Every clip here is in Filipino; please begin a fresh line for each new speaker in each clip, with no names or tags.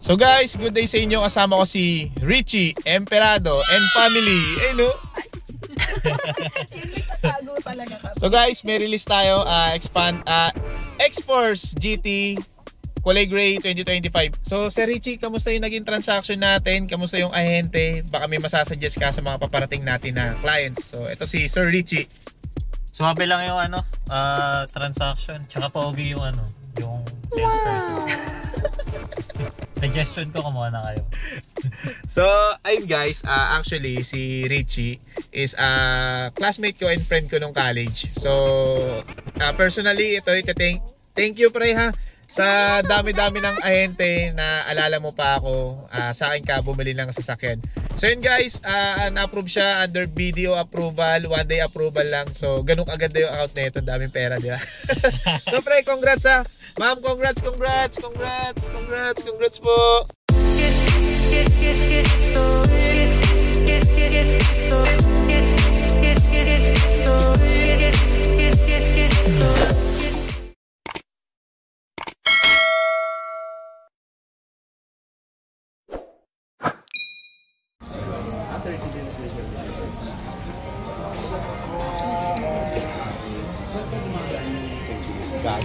So guys, good day sa inyo. Kasama ko si Richie, Emperado, and family. Eh no? So guys, may release tayo, X-Force GT Kulay Gray 2025. So Sir Richie, kamusta yung naging transaction natin? Kamusta yung ahente? Baka may masasuggest ka sa mga paparating natin na clients. So ito si Sir Richie.
So happy lang yung transaction, tsaka pogi yung yung salesperson. Suggestion ko, kumuha na kayo.
So ayun guys, actually si Richie is classmate ko and friend ko nung college. So personally, ito thank you pre ha sa dami-dami ng ahente na alala mo pa ako, sa akin ka bumili ng sasakyan. So yun guys, na-approve siya under video approval, 1 day approval lang. So ganun agad na yung account na ito, daming pera, di ba? So pre, congrats ha. Ma'am, congrats po. Gag.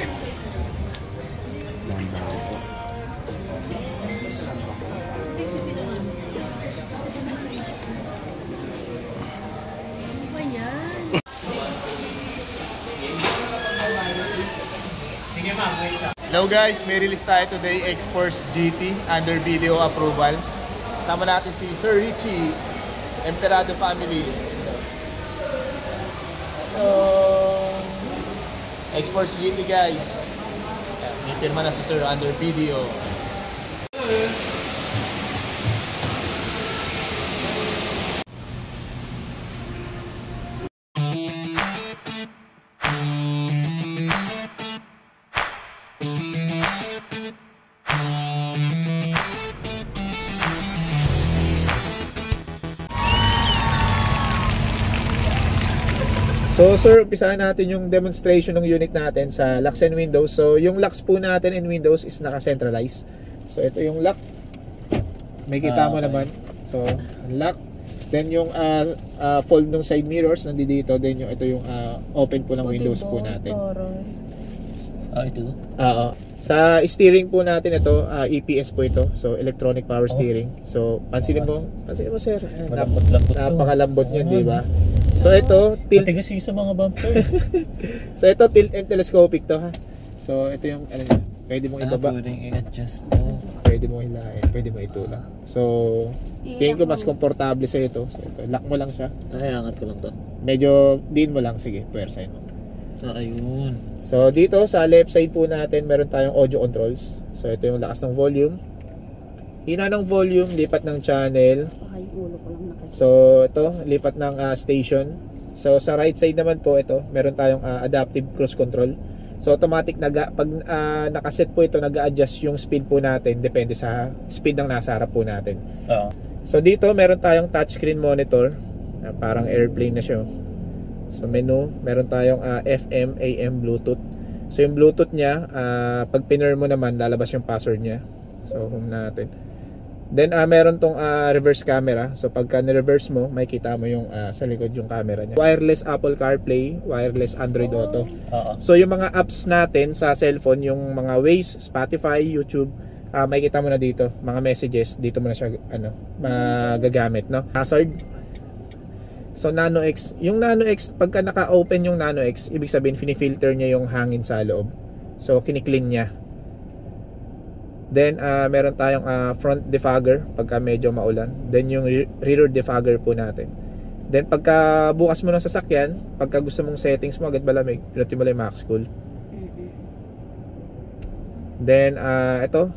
Hello guys, may release tayo today, X-Force GT under video approval. Sama natin si Sir Richie, Emperado family. X-Force GT guys. May pirma na si Sir under video. So sir, umpisahan natin yung demonstration ng unit natin sa locks and windows. So yung locks po natin and windows is naka-centralize. So ito yung lock. May kita mo naman. So lock. Then yung fold ng side mirrors nandito. Then yung ito yung open po ng windows po natin.
Ito?
Oo. Sa steering po natin ito, EPS po ito. So electronic power steering. So pansinin mo sir. Napakalambot niyan, di ba? So ito, tilt.
Matigas sa mga bumper.
So ito, tilt and telescopic to ha. So ito yung pwede mong ibaba.
Pwedeng i-adjust.
Pwede mong hilahin, pwede mong itulak. So tingin ko mas komportable sa ito. So ito, lock mo lang siya.
Angat ko lang to.
Medyo din mo lang, sige, puwersahin mo.
Ayun.
So dito sa left side po natin, meron tayong audio controls. So ito yung lakas ng volume. Hina ng volume, lipat ng channel. So ito, lipat ng station. So sa right side naman po ito, meron tayong adaptive cruise control. So automatic pag nakaset po ito, nag-a-adjust yung speed po natin depende sa speed ng nasa harap po natin. So dito meron tayong touchscreen monitor, parang airplane na siya. So menu, meron tayong FM, AM, Bluetooth. So yung Bluetooth niya, pag pinir mo naman, lalabas yung password niya. So home natin. Then meron tong reverse camera. So pagka ni-reverse mo, makikita mo yung sa likod yung camera niya. Wireless Apple CarPlay, wireless Android Auto. So yung mga apps natin sa cellphone, yung mga Waze, Spotify, YouTube, makikita mo na dito. Mga messages, dito mo na siya magagamit, no? Hazard. So Nano X, yung Nano X, pagka naka-open yung Nano X, ibig sabihin fini-filter niya yung hangin sa loob. So kini-clean niya. Then meron tayong front defogger pagka medyo maulan. Then yung rear defogger po natin. Then pagka bukas mo ng sasakyan, pagka gusto mong settings mo agad malamig, pinutin mo lang yung max cool. Then ito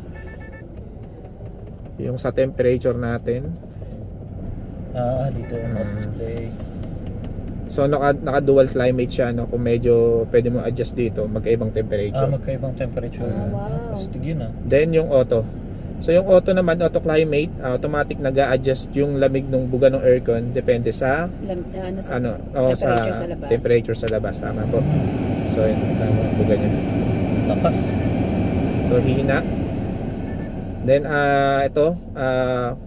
yung sa temperature natin.
Dito yung display.
So naka dual climate siya, no? Kung medyo pwede mo adjust dito, magkaibang temperature.
Magkaibang temperature.
Wow.
Positive yun
Then yung auto. So yung auto naman, auto climate, automatic nag-a-adjust yung lamig ng buga ng aircon depende sa temperature sa labas. Tama po. So yun, tama ang buga niya.
Lakas.
So hina. Then ito,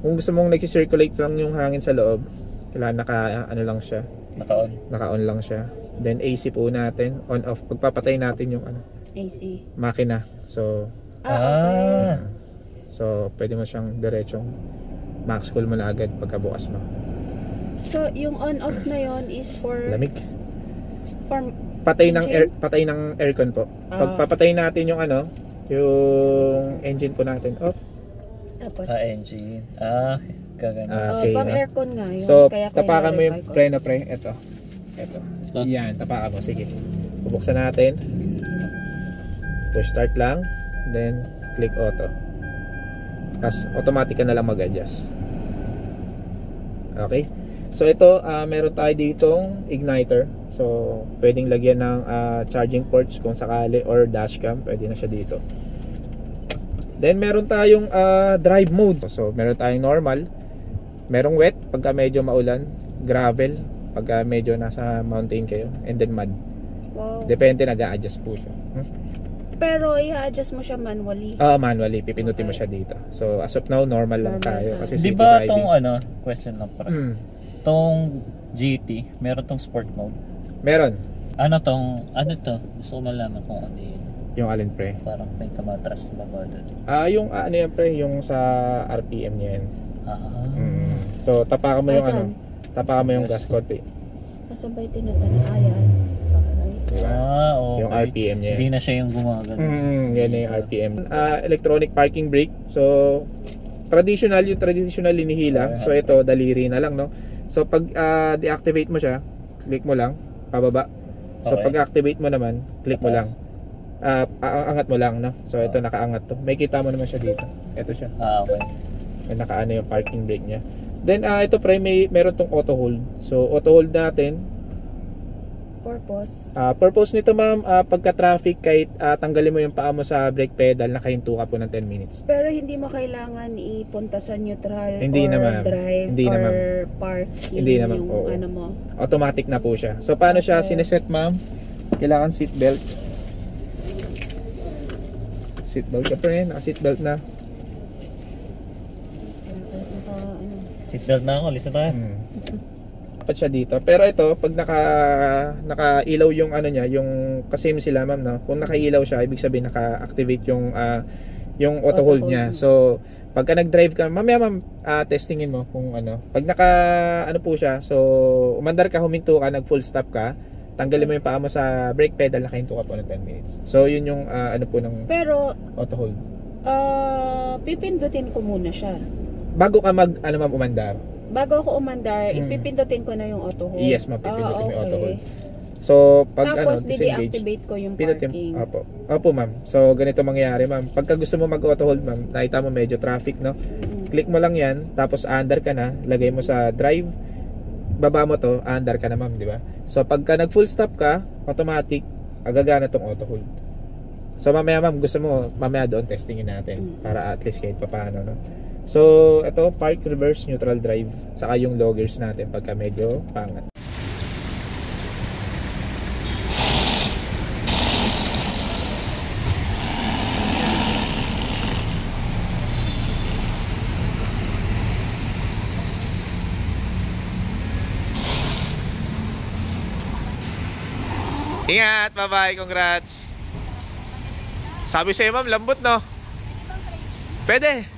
kung gusto mong nag-circulate lang yung hangin sa loob, kailangan ano lang siya, naka-on lang siya. Then AC po natin, on off. Pagpapatay natin yung
AC
makina. So
okay.
So pwede mo siyang diretsong max cool mo na agad pagkabukas mo.
So yung on off na yon is for
Lamig.
For
Patay ng
engine?
patay ng aircon po. Pagpapatay natin yung yung engine po natin off.
Tapos
engine. Gagano.
Okay,
pang
no?
aircon nga yun.
So
kaya
tapakan mo yung
na-verify ko.
preno pre. Ito. Yan, tapakan mo. Sige. Bubuksan natin. Push start lang. Then click auto. Tapos automatic ka na lang mag-adjust. Okay. So ito, meron tayo ditong igniter. So pwedeng lagyan ng charging ports kung sakali, or dashcam, pwede na siya dito. Then meron tayong drive mode. So meron tayong normal, merong wet pagka medyo maulan, gravel pagka medyo nasa mountain kayo, and then mud.
Wow.
Depende, nag-a-adjust po siya.
Pero i-adjust mo siya manually.
Manually, pipindutin mo siya dito. So as of now, normal lang tayo kasi
Di
city
ba
driving.
tong question lang para. Tong GT, meron tong sport mode.
Meron.
Ano to? Gusto ko malaman kung ano yun.
Yung alin pre?
Parang may tumatras ba doon?
Yung yan pre, yung sa RPM niya yan. So tapakan mo yung
Saan?
tapakan mo yung gas konti.
Kasabay tinatana. Ayan.
Diba?
Okay.
Yung RPM niya.
Hindi na siya yung gumagano.
Yan na yung RPM. Electronic parking brake. So traditional hinihila. So ito daliri na lang, no. So pag deactivate mo siya, click mo lang pababa. So
Okay.
pag activate mo naman, click mo lang. Angat mo lang, no. So ito nakaangat to. May kita mo naman siya dito. Ito siya.
Okay.
May nakaano yung parking brake niya. Then ito pre, meron tong auto hold. So auto hold natin. Purpose nito ma'am, pagka traffic, kahit tanggalin mo yung paa mo sa brake pedal, nakahinto ka po ng 10 minutes.
Pero hindi mo kailangan ipunta sa neutral
Hindi
or
na, ma'am.
drive
Hindi na,
or
ma'am.
park.
Hindi na, ma'am.
Yung
Oo.
ano mo.
Automatic na po siya. So paano siya sineset ma'am? Kailangan seatbelt. Seatbelt ka pre, naka-seatbelt na.
Seatbelt na ako, listen tayo.
Dapat siya dito. Pero ito, pag naka-ilaw yung ano niya, yung kasame sila ma'am, no? Kung naka-ilaw siya, ibig sabihin naka-activate yung auto hold niya. So pagka nag-drive ka, mamaya ma'am, testingin mo kung ano. Pag ano po siya, so umandar ka, huminto ka, nag full stop ka, tanggalin mo yung paa mo sa brake pedal, nakahinto ka po ng 10 minutes. So yun yung ano po ng
Pero
auto hold.
pipindutin ko muna siya.
Bago ka ma'am umandar.
Bago ako umandar, ipipindutin ko na yung auto hold.
Yes ma'am, pipindutin mo yung auto hold. So pag
Tapos
disengage,
di-deactivate ko yung
pinutin.
parking.
Opo ma'am. So ganito mangyayari ma'am. Pagka gusto mo mag-auto hold ma'am, nakita mo medyo traffic, no? Click mo lang 'yan, tapos under ka na, lagay mo sa drive. Baba mo to, under ka na ma'am, di ba? So pagka nag full stop ka, automatic agagana tong auto hold. So mamaya ma'am, gusto mo mamaya doon testingin natin para at least kahit papaano, no? So ito, park, reverse, neutral drive, saka yung loggers natin pagka medyo pangat. Ingat, bye-bye, congrats. Sabi sa'yo ma'am, lambot no? Pwede.